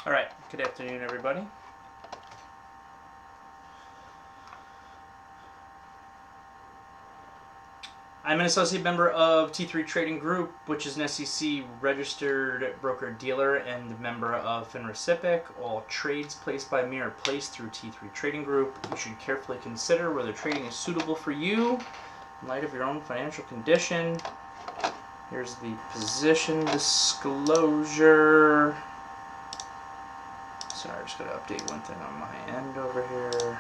All right, good afternoon, everybody. I'm an associate member of T3 Trading Group, which is an SEC registered broker-dealer and a member of FINRA SIPC. All trades placed by me are placed through T3 Trading Group. You should carefully consider whether trading is suitable for you in light of your own financial condition. Here's the position disclosure. Sorry, I'm just going to update one thing on my end over here.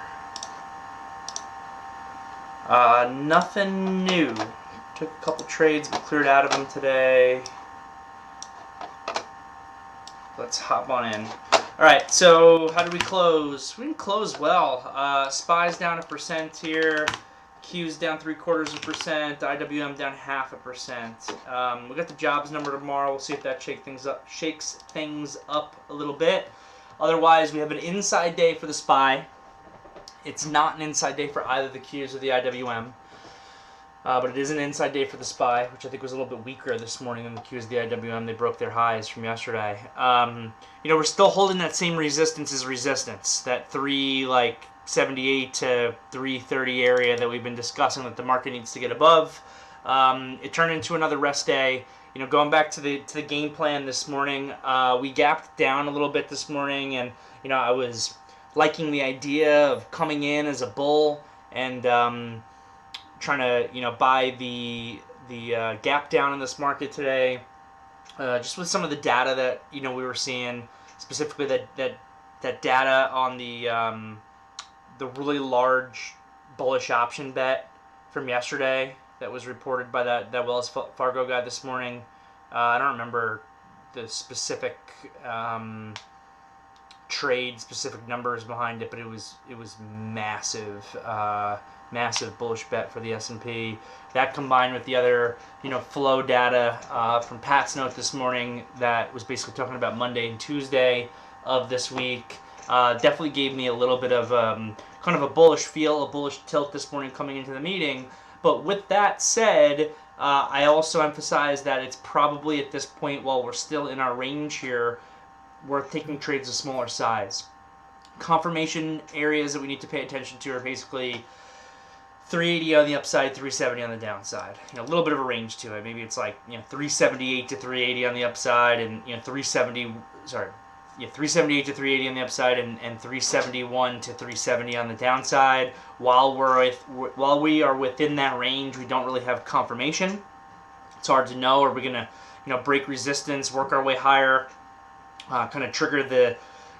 Nothing new. Took a couple trades, but cleared out of them today. Let's hop on in. Alright, so how did we close? We didn't close well. SPY's down 1% here. Q's down 0.75%. IWM down 0.5%. We got the jobs number tomorrow. We'll see if that shakes things up a little bit. Otherwise, we have an inside day for the SPY. It's not an inside day for either the Qs or the IWM. But it is an inside day for the SPY, which I think was a little bit weaker this morning than the Qs and the IWM. They broke their highs from yesterday. We're still holding that same resistance as resistance, that 378 to 330 area that we've been discussing that the market needs to get above. It turned into another rest day. Going back to the game plan this morning, we gapped down a little bit this morning, and I was liking the idea of coming in as a bull and trying to buy the gap down in this market today, just with some of the data that we were seeing, specifically that data on the really large bullish option bet from yesterday that was reported by that Wells Fargo guy this morning. I don't remember the specific trade-specific numbers behind it, but it was massive. Massive bullish bet for the S&P. That combined with the other, flow data from Pat's note this morning that was basically talking about Monday and Tuesday of this week, definitely gave me a little bit of kind of a bullish feel, a bullish tilt this morning coming into the meeting. But with that said, I also emphasize that it's probably at this point, while we're still in our range here, worth taking trades of smaller size. Confirmation areas that we need to pay attention to are basically 380 on the upside, 370 on the downside. A little bit of a range to it. Maybe it's like 378 to 380 on the upside, and 378 to 380 on the upside, and 371 to 370 on the downside. While we are within that range, we don't really have confirmation. It's hard to know. Are we gonna break resistance, work our way higher, kind of trigger the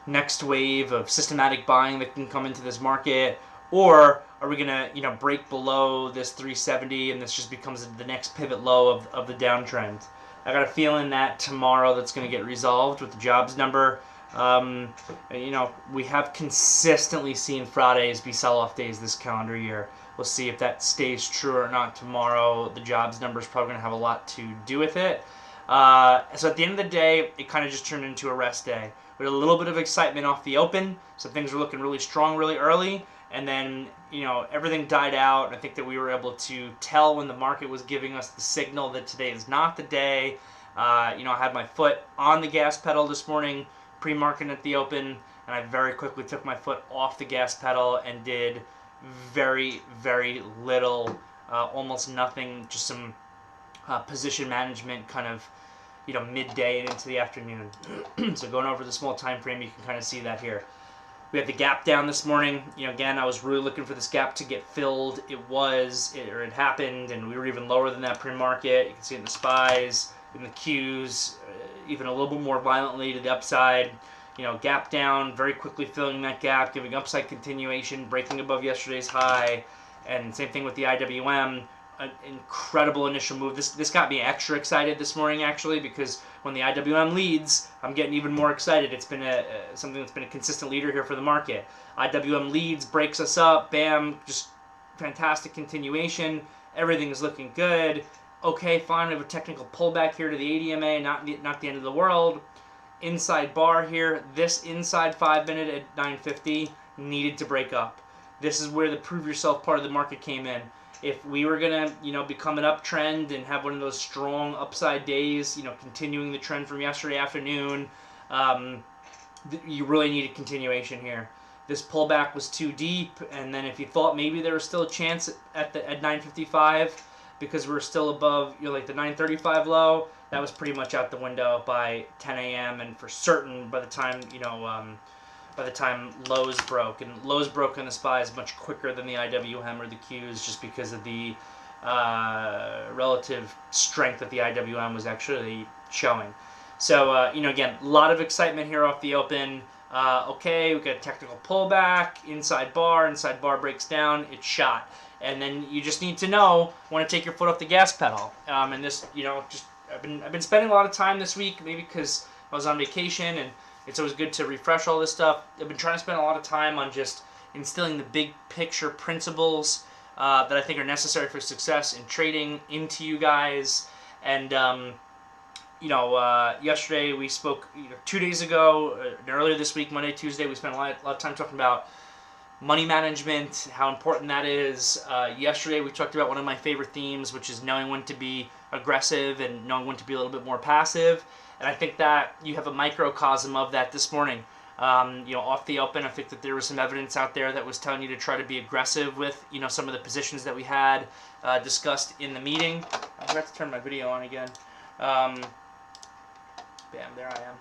next wave of systematic buying that can come into this market, or are we going to break below this 370 and this just becomes the next pivot low of the downtrend? I got a feeling that tomorrow that's going to get resolved with the jobs number. We have consistently seen Fridays be sell-off days this calendar year. We'll see if that stays true or not tomorrow. The jobs number is probably going to have a lot to do with it. So at the end of the day, it kind of just turned into a rest day. We had a little bit of excitement off the open, so things were looking really strong really early, and then everything died out. I think that we were able to tell when the market was giving us the signal that today is not the day. I had my foot on the gas pedal this morning, pre-market at the open, and I very quickly took my foot off the gas pedal and did very, very little, almost nothing, just some position management kind of midday and into the afternoon. So going over the small time frame, you can kind of see that here. We had the gap down this morning. Again, I was really looking for this gap to get filled. It happened, and we were even lower than that pre-market. You can see it in the SPYs, in the Qs, even a little bit more violently to the upside. Gap down, very quickly filling that gap, giving upside continuation, breaking above yesterday's high, and same thing with the IWM. An incredible initial move. This got me extra excited this morning, actually, because when the IWM leads, I'm getting even more excited. It's been something that's been a consistent leader here for the market. IWM leads, breaks us up, bam, just fantastic continuation. Everything is looking good. Okay, fine, we have a technical pullback here to the ADMA, not the end of the world. Inside bar here, this inside 5 minute at 950 needed to break up. This is where the prove yourself part of the market came in. If we were going to, become an uptrend and have one of those strong upside days, continuing the trend from yesterday afternoon, you really need a continuation here. This pullback was too deep, and then if you thought maybe there was still a chance at 955 because we're still above like the 935 low, that was pretty much out the window by 10 a.m. and for certain by the time by the time lows broke, and lows broke on the SPYs much quicker than the IWM or the Qs just because of the relative strength that the IWM was actually showing. So again, a lot of excitement here off the open. Okay, we got a technical pullback, inside bar breaks down, it's shot. And then you just need to know when to take your foot off the gas pedal. And this, I've been spending a lot of time this week, maybe because I was on vacation, and it's always good to refresh all this stuff. I've been trying to spend a lot of time on just instilling the big picture principles that I think are necessary for success in trading into you guys. And yesterday we spoke, 2 days ago, and earlier this week, Monday, Tuesday, we spent a lot of time talking about money management, how important that is. Yesterday we talked about one of my favorite themes, which is knowing when to be aggressive and knowing when to be a little bit more passive. And I think that you have a microcosm of that this morning. Off the open, I think that there was some evidence out there that was telling you to try to be aggressive with, some of the positions that we had discussed in the meeting. I forgot to turn my video on again. Bam, there I am.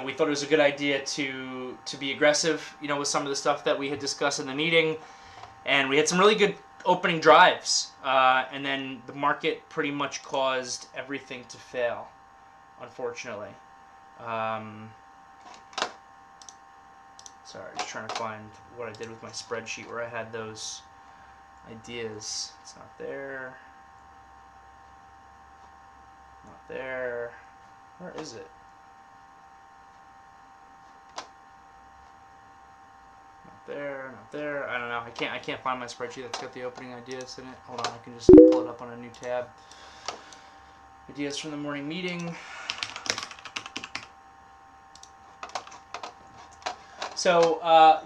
We thought it was a good idea to be aggressive, with some of the stuff that we had discussed in the meeting. And we had some really good opening drives. And then the market pretty much caused everything to fail, unfortunately. Sorry, just trying to find what I did with my spreadsheet where I had those ideas. It's not there. Not there. Where is it? Not there, not there. I don't know. I can't find my spreadsheet that's got the opening ideas in it. Hold on, I can just pull it up on a new tab. Ideas from the morning meeting. So,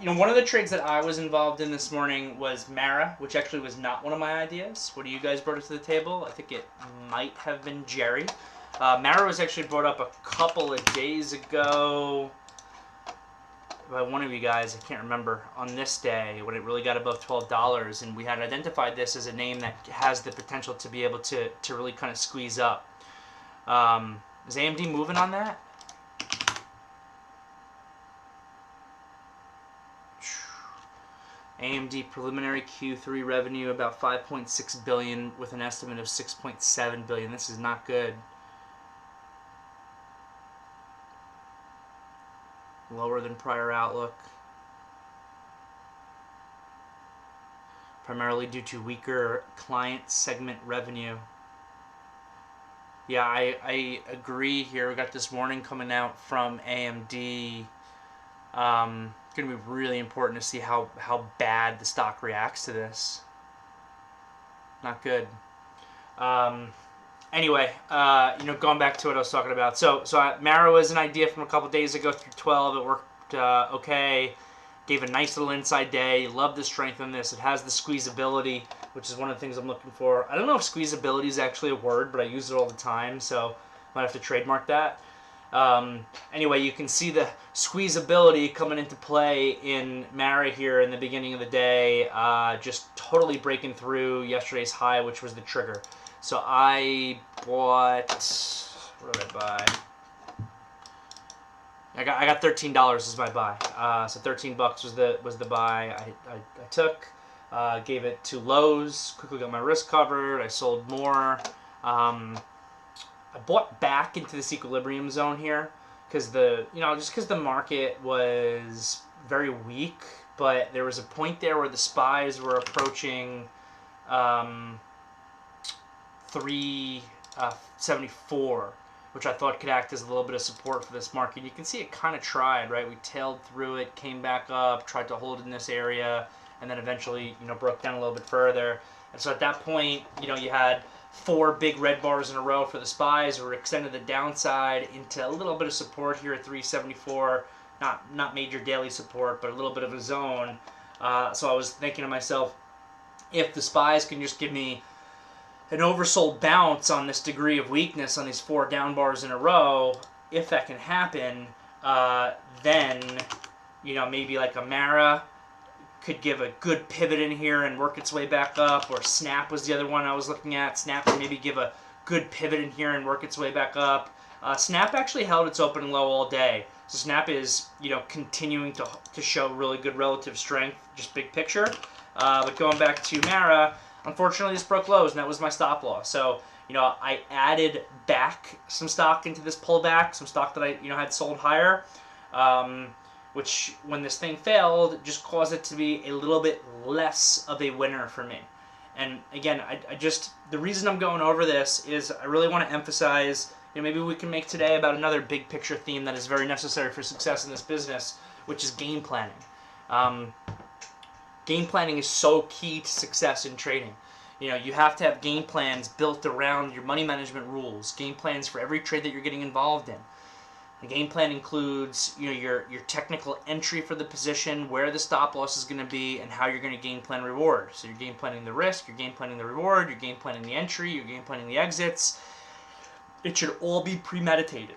one of the trades that I was involved in this morning was Mara, which actually was not one of my ideas. What do you guys brought it to the table? I think it might have been Jerry. Mara was actually brought up a couple of days ago by one of you guys, I can't remember, on this day when it really got above $12, and we had identified this as a name that has the potential to be able to really kind of squeeze up. Is AMD moving on that? AMD preliminary Q3 revenue about $5.6 billion with an estimate of $6.7 billion. This is not good. Lower than prior outlook. Primarily due to weaker client segment revenue. Yeah, I agree here. We got this warning coming out from AMD. It's going to be really important to see how bad the stock reacts to this. Not good. Anyway, going back to what I was talking about. So Mara was an idea from a couple days ago through 12. It worked okay. Gave a nice little inside day. Love the strength in this. It has the squeezability, which is one of the things I'm looking for. I don't know if squeezability is actually a word, but I use it all the time, so might have to trademark that. Anyway, you can see the squeezability coming into play in Mara here in the beginning of the day, just totally breaking through yesterday's high, which was the trigger. So I bought, what did I buy? I got $13 as my buy. So $13 was the buy I took. Gave it to Lowe's. Quickly got my risk covered. I sold more. I bought back into this equilibrium zone here because just because the market was very weak, but there was a point there where the SPYs were approaching 374, which I thought could act as a little bit of support for this market. You can see it kind of tried, right? We tailed through it, came back up, tried to hold in this area, and then eventually, broke down a little bit further. And so at that point, you had 4 big red bars in a row for the SPYs, or extended the downside into a little bit of support here at 374. Not major daily support, but a little bit of a zone. So I was thinking to myself, if the SPYs can just give me an oversold bounce on this degree of weakness on these 4 down bars in a row, if that can happen, then, you know, maybe like a Mara could give a good pivot in here and work its way back up, or Snap was the other one I was looking at. Snap could maybe give a good pivot in here and work its way back up. Snap actually held its opening low all day. So Snap is, you know, continuing to show really good relative strength, just big picture. But going back to Mara, unfortunately this broke lows, and that was my stop loss. So, you know, I added back some stock into this pullback, some stock that I, you know, had sold higher, which when this thing failed, just caused it to be a little bit less of a winner for me. And again, I just, the reason I'm going over this is I really want to emphasize, you know, maybe we can make today about another big picture theme that is very necessary for success in this business, which is game planning. Game planning is so key to success in trading. You know, you have to have game plans built around your money management rules, game plans for every trade that you're getting involved in. The game plan includes, you know, your technical entry for the position, where the stop loss is going to be, and how you're going to game plan reward. So you're game planning the risk, you're game planning the reward, you're game planning the entry, you're game planning the exits. It should all be premeditated.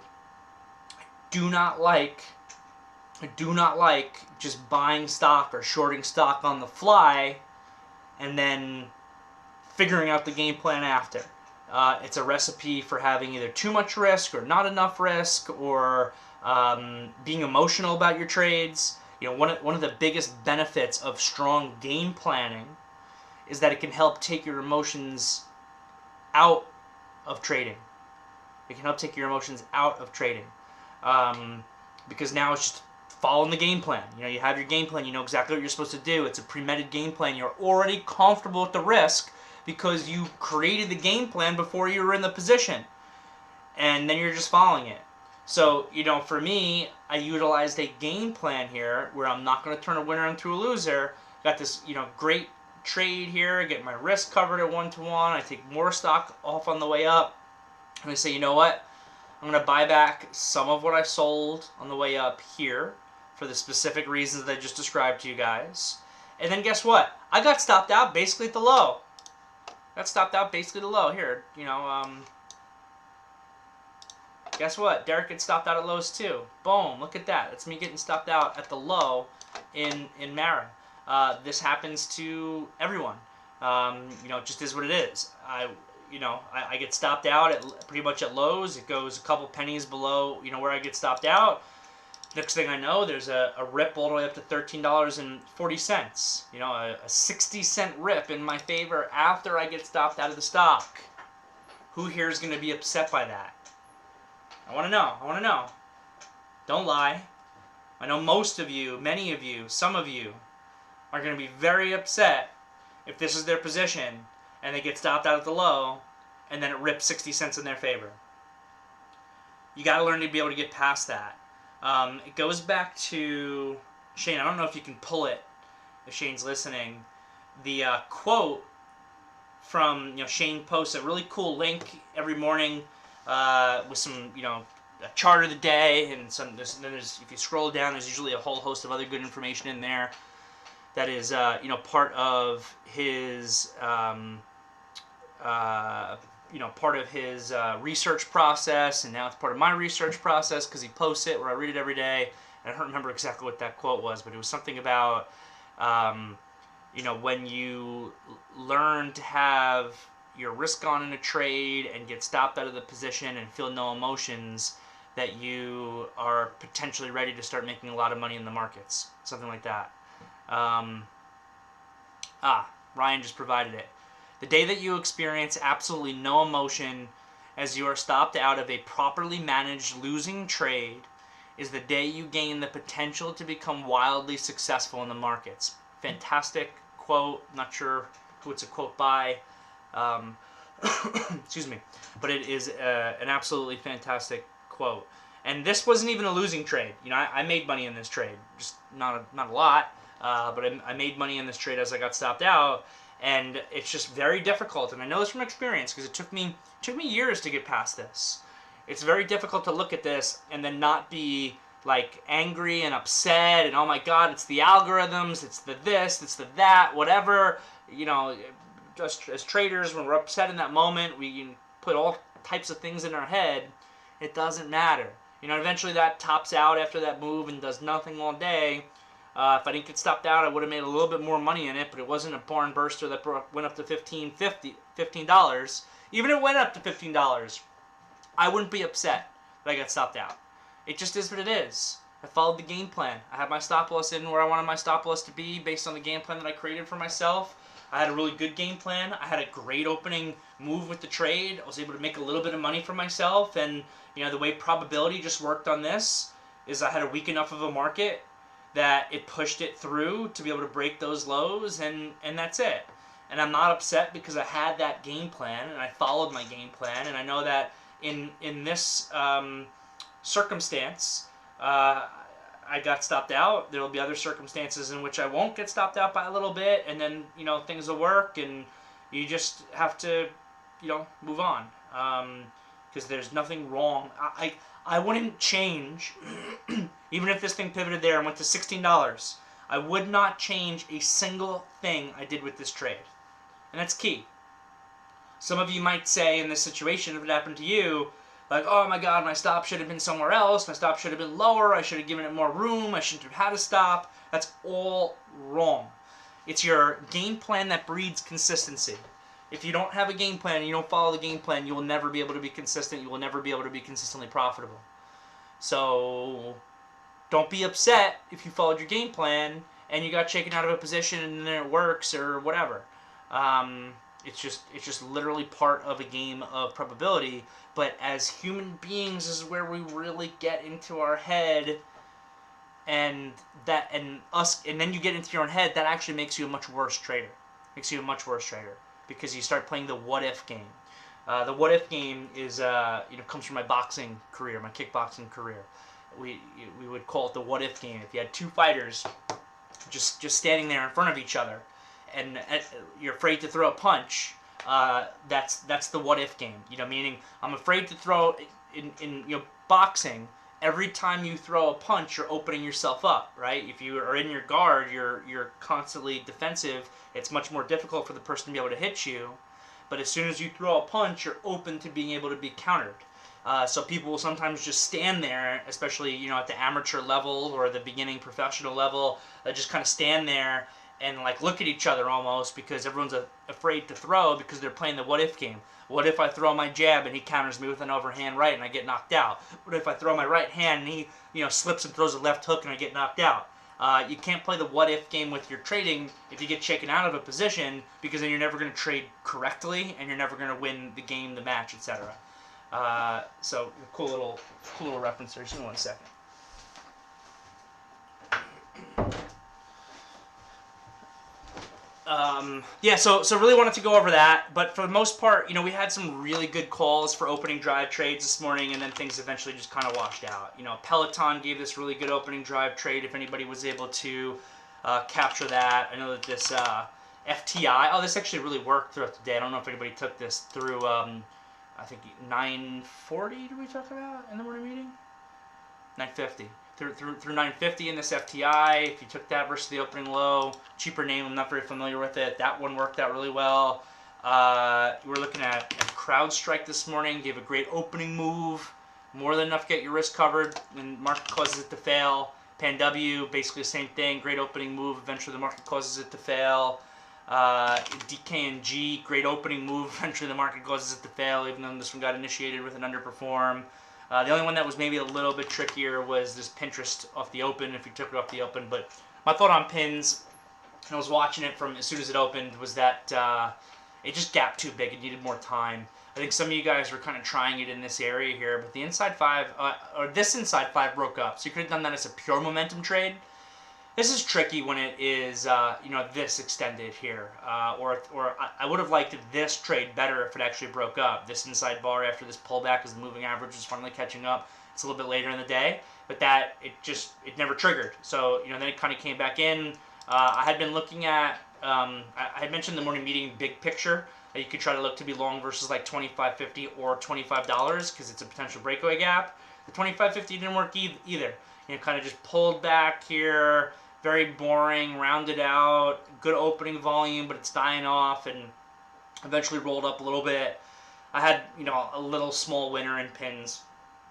I do not like just buying stock or shorting stock on the fly and then figuring out the game plan after. It's a recipe for having either too much risk or not enough risk, or being emotional about your trades. You know, one of the biggest benefits of strong game planning is that it can help take your emotions out of trading. It can help take your emotions out of trading, because now it's just following the game plan. You know, you have your game plan. You know exactly what you're supposed to do. It's a premeditated game plan. You're already comfortable with the risk, because you created the game plan before you were in the position, and then you're just following it. So, you know, for me, I utilized a game plan here where I'm not going to turn a winner into a loser. Got this, you know, great trade here, get my risk covered at 1-to-1. I take more stock off on the way up, and I say, you know what, I'm going to buy back some of what I sold on the way up here for the specific reasons that I just described to you guys. And then guess what? I got stopped out basically at the low. Here, you know, guess what? Derrick gets stopped out at lows too. Boom, look at that. That's me getting stopped out at the low in Mara. This happens to everyone. You know, it just is what it is. I get stopped out at pretty much at lows. It goes a couple pennies below, you know, where I get stopped out. Next thing I know, there's a rip all the way up to $13.40. You know, a 60-cent rip in my favor after I get stopped out of the stock. Who here is going to be upset by that? I want to know. Don't lie. I know most of you, many of you, some of you are going to be very upset if this is their position and they get stopped out at the low and then it rips 60 cents in their favor. You got to learn to be able to get past that. It goes back to Shane. I don't know if you can pull it, if Shane's listening. The quote from, you know, Shane posts a really cool link every morning with some, you know, a chart of the day, and some. Then there's, if you scroll down, there's usually a whole host of other good information in there. That is, you know, part of his. You know, part of his research process, and now it's part of my research process because he posts it where I read it every day. And I don't remember exactly what that quote was, but it was something about, you know, when you learn to have your risk on in a trade and get stopped out of the position and feel no emotions, that you are potentially ready to start making a lot of money in the markets. Something like that. Ryan just provided it. The day that you experience absolutely no emotion as you are stopped out of a properly managed losing trade is the day you gain the potential to become wildly successful in the markets. Fantastic quote. Not sure who it's a quote by. Excuse me. But it is an absolutely fantastic quote. And this wasn't even a losing trade. You know, I made money in this trade. Just not a lot. But I made money in this trade as I got stopped out. And it's just very difficult, and I know this from experience because it took me years to get past this. It's very difficult to look at this and then not be like angry and upset and, oh my God, it's the algorithms, it's the this, it's the that, whatever. You know, just as traders, when we're upset in that moment, we can put all types of things in our head. It doesn't matter. Eventually that tops out after that move and does nothing all day. If I didn't get stopped out, I would have made a little bit more money in it, but it wasn't a barn burster that went up to $15. Even if it went up to $15, I wouldn't be upset that I got stopped out. It just is what it is. I followed the game plan. I had my stop loss in where I wanted my stop loss to be based on the game plan that I created for myself. I had a really good game plan. I had a great opening move with the trade. I was able to make a little bit of money for myself, and the way probability just worked on this is I had a weak enough of a market that it pushed it through to be able to break those lows, and that's it. And I'm not upset because I had that game plan and I followed my game plan, and I know that in this circumstance I got stopped out. There will be other circumstances in which I won't get stopped out by a little bit, and then things will work, and you just have to move on, because there's nothing wrong. I wouldn't change even if this thing pivoted there and went to $16. I would not change a single thing I did with this trade, and that's key. Some of you might say in this situation, if it happened to you, like, oh my God, my stop should have been somewhere else. My stop should have been lower. I should have given it more room. I shouldn't have had a stop. That's all wrong. It's your game plan that breeds consistency. If you don't have a game plan and you don't follow the game plan, you will never be able to be consistent. You will never be able to be consistently profitable. So don't be upset if you followed your game plan and you got shaken out of a position and then it works or whatever. It's just literally part of a game of probability. But as human beings, this is where we really get into our head, and then you get into your own head. That actually makes you a much worse trader. Because you start playing the what if game. The what if game is comes from my boxing career, my kickboxing career. We would call it the what if game. If you had two fighters just standing there in front of each other, and you're afraid to throw a punch, that's the what if game. Meaning I'm afraid to throw in boxing. Every time you throw a punch, you're opening yourself up, right? If you are in your guard, you're constantly defensive. It's much more difficult for the person to be able to hit you. But as soon as you throw a punch, you're open to being able to be countered. So people will sometimes just stand there, especially at the amateur level or the beginning professional level, just kind of stand there and look at each other almost, because everyone's afraid to throw because they're playing the what if game. What if I throw my jab and he counters me with an overhand right and I get knocked out? What if I throw my right hand and he slips and throws a left hook and I get knocked out? You can't play the what if game with your trading if you get shaken out of a position, because then you're never going to trade correctly and you're never going to win the game, the match, etc. So cool little reference there. Just give me 1 second. So really wanted to go over that, but for the most part, we had some really good calls for opening drive trades this morning, and then things eventually just kind of washed out. Peloton gave this really good opening drive trade, if anybody was able to capture that. I know that this FTI, this actually really worked throughout the day. I don't know if anybody took this through, I think 9:40, did we talk about in the morning meeting? 9:50. Through 950 in this FTI. If you took that versus the opening low, cheaper name, I'm not very familiar with it. That one worked out really well. We're looking at CrowdStrike this morning. Gave a great opening move, more than enough to get your risk covered when market causes it to fail. PanW, basically the same thing. Great opening move. Eventually the market causes it to fail. DKNG, great opening move. Eventually the market causes it to fail, even though this one got initiated with an underperform. The only one that was maybe a little bit trickier was this Pinterest off the open, if you took it off the open. But my thought on pins, and I was watching it from as soon as it opened, was that it just gapped too big. It needed more time. I think some of you guys were kind of trying it in this area here, but the inside five, or this inside five broke up. So you could have done that as a pure momentum trade. This is tricky when it is, this extended here. Or I would have liked this trade better if it actually broke up. This inside bar after this pullback as the moving average was finally catching up. It's a little bit later in the day, but it never triggered. So, then it kind of came back in. I had been looking at, I had mentioned in the morning meeting big picture. You could try to look to be long versus like $25.50 or $25 because it's a potential breakaway gap. The $25.50 didn't work either. Kind of just pulled back here. Very boring, rounded out, good opening volume, but it's dying off, and eventually rolled up a little bit. I had, a little small winner in pins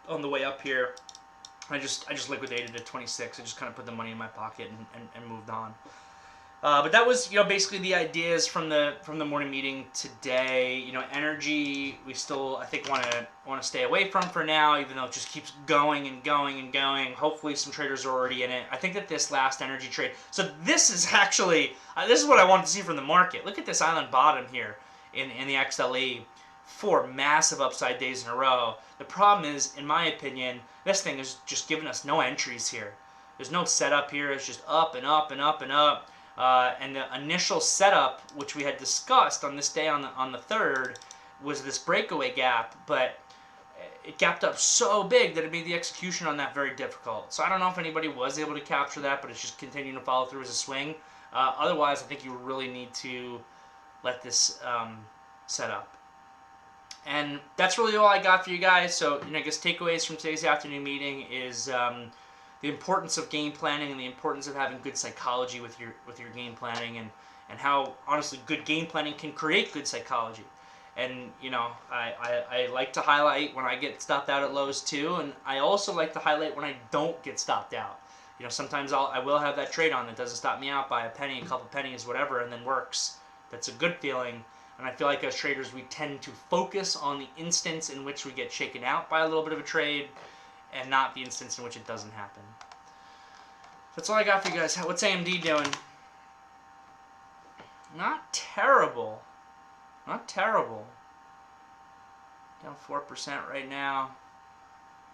on the way up here. I just liquidated at 26. I just kind of put the money in my pocket and moved on. But that was, basically the ideas from the morning meeting today. Energy we still, I think, want to stay away from for now, even though it just keeps going and going and going. Hopefully some traders are already in it. I think that this last energy trade, so this is actually, this is what I wanted to see from the market. Look at this island bottom here in the XLE. 4 massive upside days in a row. The problem is, in my opinion, this thing is just giving us no entries here. There's no setup here. It's just up and up and up and up. And the initial setup, which we had discussed on this day on the 3rd, was this breakaway gap, but it gapped up so big that it made the execution on that very difficult. So I don't know if anybody was able to capture that, but it's just continuing to follow through as a swing. Otherwise, I think you really need to let this set up. And that's really all I got for you guys. So, I guess takeaways from today's afternoon meeting is the importance of game planning and the importance of having good psychology with your game planning, and how, honestly, good game planning can create good psychology. And, I like to highlight when I get stopped out at lows too, and I also like to highlight when I don't get stopped out. Sometimes I will have that trade on that doesn't stop me out by a penny, a couple pennies, whatever, and then works. That's a good feeling. And I feel like as traders, we tend to focus on the instance in which we get shaken out by a little bit of a trade, and not the instance in which it doesn't happen. That's all I got for you guys. What's AMD doing? Not terrible. Not terrible. Down 4% right now.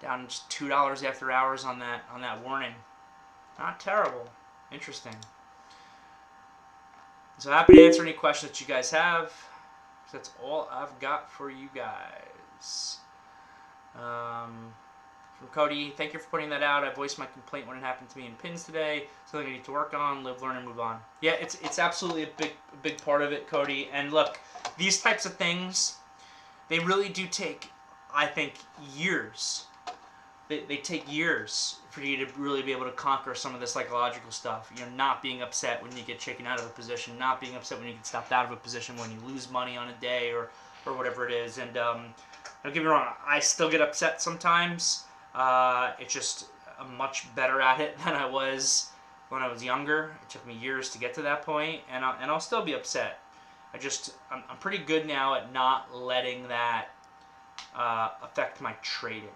Down just $2 after hours on that warning. Not terrible. Interesting. So happy to answer any questions that you guys have. That's all I've got for you guys. From Cody, thank you for putting that out. I voiced my complaint when it happened to me in pins today. Something I need to work on, live, learn, and move on. Yeah, it's absolutely a big part of it, Cody. And look, these types of things, they really do take, I think, years. They take years for you to really be able to conquer some of the psychological stuff. Not being upset when you get shaken out of a position, not being upset when you get stopped out of a position, when you lose money on a day or whatever it is. And don't get me wrong, I still get upset sometimes. It's just I'm much better at it than I was when I was younger. It took me years to get to that point, and I'll still be upset. I'm pretty good now at not letting that affect my trading.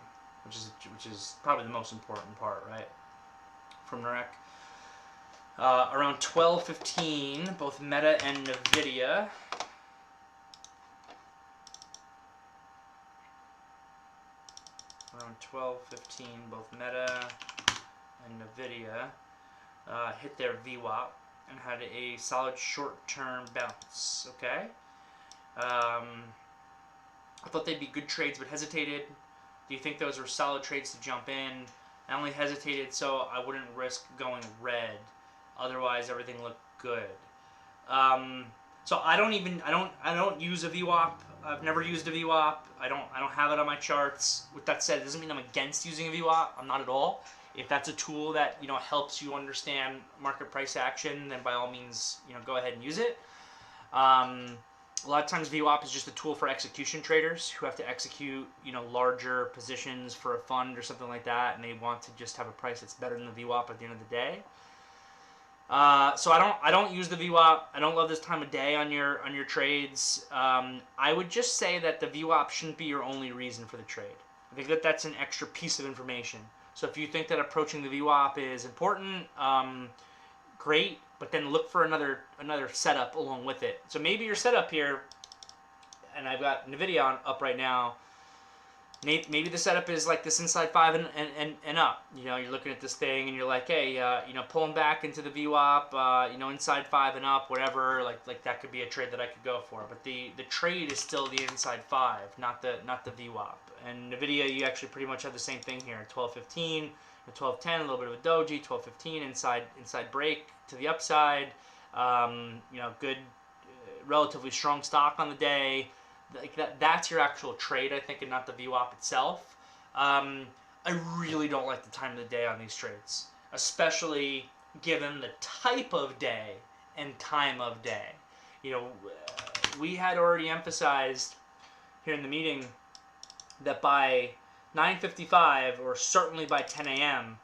Which is probably the most important part, right? From Derrick. Around 12:15, both Meta and Nvidia. Around 12:15, both Meta and Nvidia hit their VWAP and had a solid short-term bounce. Okay. I thought they'd be good trades, but hesitated. Do you think those were solid trades to jump in? I only hesitated so I wouldn't risk going red. Otherwise, everything looked good. So I don't use a VWAP. I've never used a VWAP. I don't have it on my charts. With that said, it doesn't mean I'm against using a VWAP. I'm not at all. If that's a tool that helps you understand market price action, then by all means go ahead and use it. A lot of times VWAP is just a tool for execution traders who have to execute, larger positions for a fund or something like that, and they want to just have a price that's better than the VWAP at the end of the day. So I don't use the VWAP. I don't love this time of day on your trades. I would just say that the VWAP shouldn't be your only reason for the trade. I think that that's an extra piece of information. So if you think that approaching the VWAP is important, great. But then look for another setup along with it. So maybe your setup here, and I've got Nvidia up right now. Maybe the setup is like this inside 5 and up. You're looking at this thing and you're like, hey, pulling back into the VWAP, inside 5 and up, whatever. Like that could be a trade that I could go for. But the trade is still the inside 5, not the VWAP. And Nvidia, you actually pretty much have the same thing here. 12:15. 12:10, a little bit of a doji. 12:15, inside break to the upside. Good, relatively strong stock on the day. That's your actual trade, I think, and not the VWAP itself. I really don't like the time of the day on these trades, especially given the type of day and time of day. We had already emphasized here in the meeting that by 9:55 or certainly by 10 a.m.,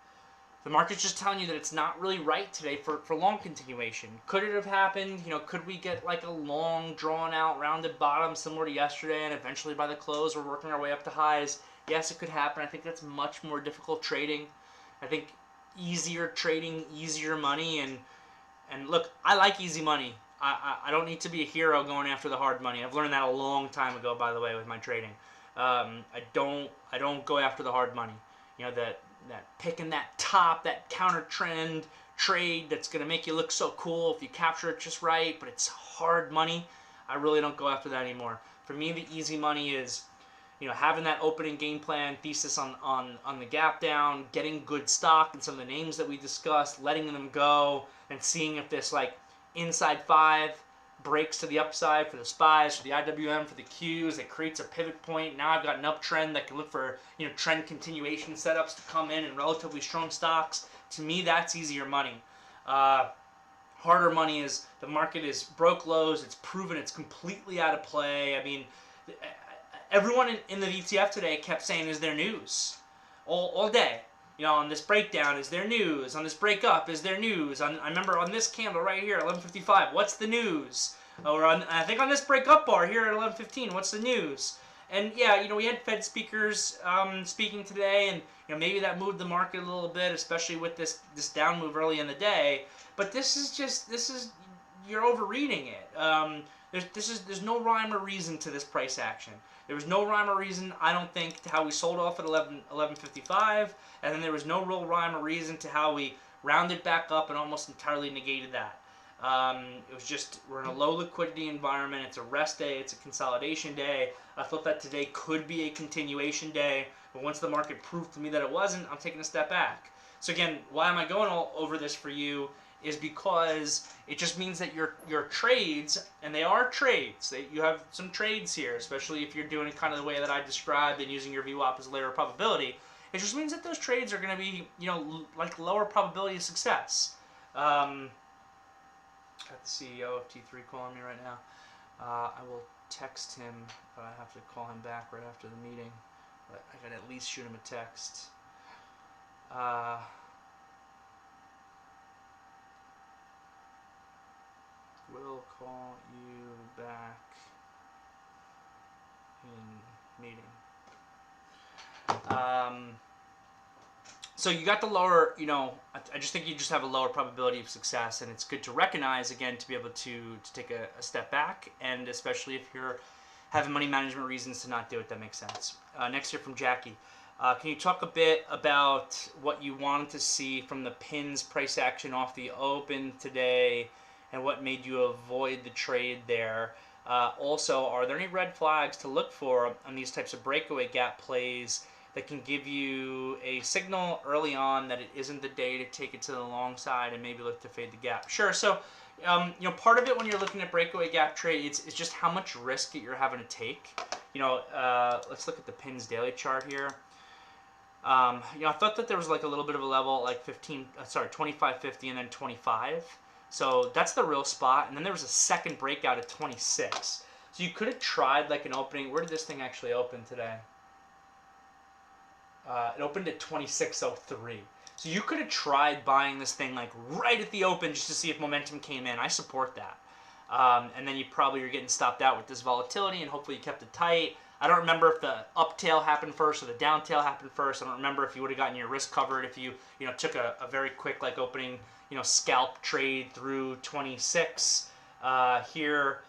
the market's just telling you that it's not really right today for long continuation. Could it have happened? Could we get like a long, drawn-out, rounded bottom similar to yesterday, and eventually by the close we're working our way up to highs? Yes, it could happen. I think that's much more difficult trading. I think easier trading, easier money, and look, I like easy money. I don't need to be a hero going after the hard money. I've learned that a long time ago, by the way, with my trading. I don't go after the hard money. That picking that top, that counter trend trade that's going to make you look so cool if you capture it just right, but it's hard money. I really don't go after that anymore. For me, the easy money is, having that opening game plan thesis on the gap down, getting good stock in some of the names that we discussed, letting them go, and seeing if this like inside 5 breaks to the upside for the SPYs, for the IWM, for the Qs. It creates a pivot point. Now I've got an uptrend that can look for trend continuation setups to come in relatively strong stocks. To me, that's easier money. Harder money is the market is broke lows. It's proven it's completely out of play. I mean, everyone in the ETF today kept saying, "Is there news?" All day. On this breakdown, is there news? On this breakup, is there news? I remember on this candle right here, 11:55, what's the news? Or I think on this breakup bar here at 11:15, what's the news? And yeah, we had Fed speakers speaking today, and maybe that moved the market a little bit, especially with this down move early in the day. But this is you're overreading it. There's no rhyme or reason to this price action. There was no rhyme or reason, I don't think, to how we sold off at 11:55, and then there was no real rhyme or reason to how we rounded back up and almost entirely negated that. It was just, we're in a low liquidity environment. It's a rest day. It's a consolidation day. I thought that today could be a continuation day, but once the market proved to me that it wasn't, I'm taking a step back. So again, why am I going all over this for you? Is because it just means that your trades, and they are trades, you have some trades here, especially if you're doing it kind of the way that I described and using your VWAP as a layer of probability. It just means that those trades are going to be, like lower probability of success. Got the CEO of T3 calling me right now. I will text him, but I have to call him back right after the meeting. But I gotta at least shoot him a text. Will call you back in meeting. So you got the lower, I just think you just have a lower probability of success, and it's good to recognize, again, to be able to take a step back, and especially if you're having money management reasons to not do it, that makes sense. Next here from Jackie. Can you talk a bit about what you wanted to see from the pins price action off the open today, and what made you avoid the trade there? Also, are there any red flags to look for on these types of breakaway gap plays that can give you a signal early on that it isn't the day to take it to the long side and maybe look to fade the gap? Sure. So, part of it when you're looking at breakaway gap trades is just how much risk that you're having to take. Let's look at the pins daily chart here. I thought that there was like a little bit of a level like 25.50 and then 25. So that's the real spot. And then there was a second breakout at 26. So you could have tried like an opening. Where did this thing actually open today? It opened at 26.03. So you could have tried buying this thing like right at the open just to see if momentum came in. I support that. And then you probably are getting stopped out with this volatility, and hopefully you kept it tight. I don't remember if the up tail happened first or the down tail happened first. I don't remember if you would have gotten your risk covered if you took a very quick like opening scalp trade through 26 here.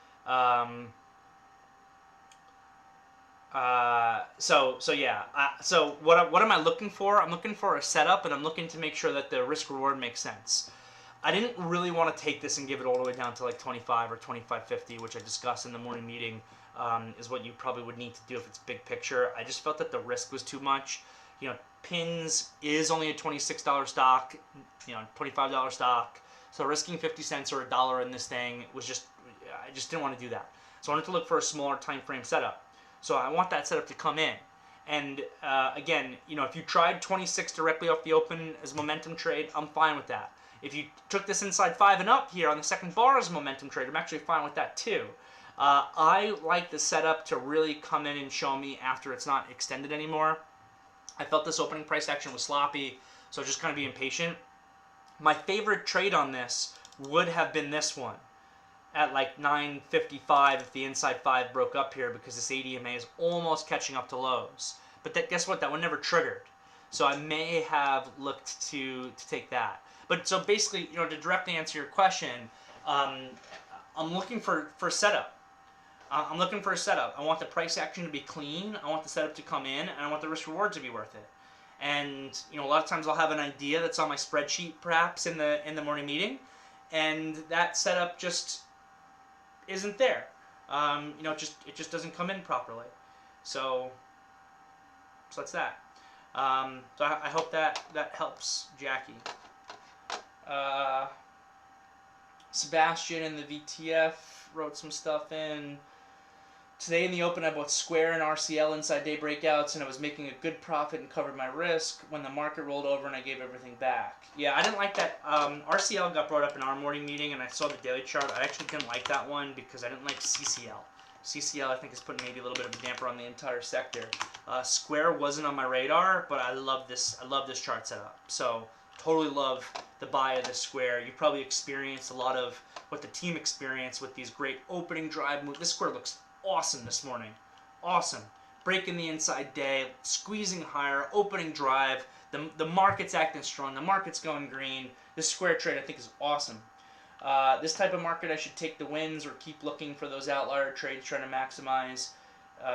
So yeah. So what am I looking for? I'm looking for a setup, and I'm looking to make sure that the risk reward makes sense. I didn't really want to take this and give it all the way down to like 25 or 25.50, which I discussed in the morning meeting, is what you probably would need to do if it's big picture. I just felt that the risk was too much. Pins is only a $26 stock, $25 stock. So risking 50 cents or $1 in this thing was just, I just didn't want to do that. So I wanted to look for a smaller time frame setup. So I want that setup to come in. And again, if you tried 26 directly off the open as a momentum trade, I'm fine with that. If you took this inside 5 and up here on the second bar as a momentum trade, I'm actually fine with that too. I like the setup to really come in and show me after it's not extended anymore. I felt this opening price action was sloppy, so just kind of being patient. My favorite trade on this would have been this one at like 9.55 if the inside 5 broke up here, because this ADMA is almost catching up to lows. But guess what? That one never triggered. So I may have looked to take that. But so basically, you know, to directly answer your question, I'm looking for setup. I'm looking for a setup. I want the price action to be clean. I want the setup to come in, and I want the risk reward to be worth it. And you know, a lot of times I'll have an idea that's on my spreadsheet, perhaps in the morning meeting, and that setup just isn't there. You know, it just doesn't come in properly. So that's that. So I hope that helps, Jackie. Sebastian in the VTF wrote some stuff in. Today in the open, I bought Square and RCL inside day breakouts, and I was making a good profit and covered my risk when the market rolled over and I gave everything back. Yeah, I didn't like that. RCL got brought up in our morning meeting, and I saw the daily chart. I actually didn't like that one because I didn't like CCL. CCL, I think, is putting maybe a little bit of a damper on the entire sector. Square wasn't on my radar, but I love this. I love this chart setup. So totally love the buy of this Square. You probably experienced a lot of what the team experienced with these great opening drive moves. This Square looks awesome this morning. Awesome. Breaking the inside day, squeezing higher, opening drive. The market's acting strong. The market's going green. This Square trade, I think, is awesome. This type of market, I should take the wins or keep looking for those outlier trades, trying to maximize.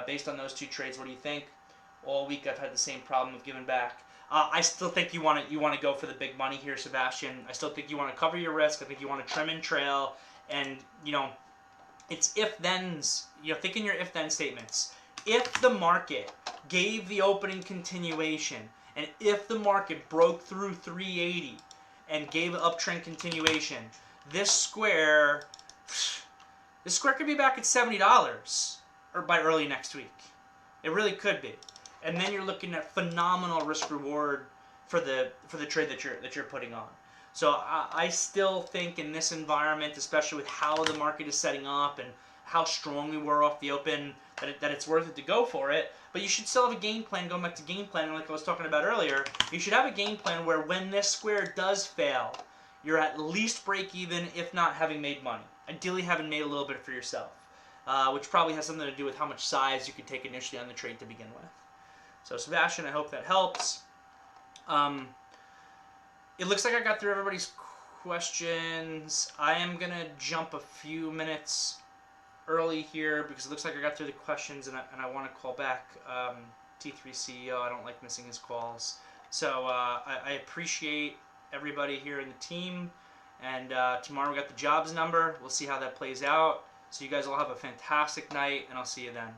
Based on those two trades, what do you think? All week I've had the same problem of giving back. I still think you want to go for the big money here, Sebastian. I still think you want to cover your risk. I think you want to trim and trail, and you know, it's if-thens. You know, think in your if-then statements. If the market gave the opening continuation, and if the market broke through 380 and gave an uptrend continuation, this Square could be back at $70 or by early next week. It really could be. And then you're looking at phenomenal risk reward for the trade that you're putting on. So I still think in this environment, especially with how the market is setting up and how strong we were off the open, that it's worth it to go for it. But you should still have a game plan. Going back to game planning, like I was talking about earlier, you should have a game plan where when this Square does fail, you're at least break even, if not having made money. Ideally having made a little bit for yourself, which probably has something to do with how much size you could take initially on the trade to begin with. So Sebastian, I hope that helps. It looks like I got through everybody's questions. I am going to jump a few minutes early here because it looks like I got through the questions, and I want to call back T3 CEO. I don't like missing his calls. So I appreciate everybody here in the team, and tomorrow we got the jobs number. We'll see how that plays out. So you guys all have a fantastic night, and I'll see you then.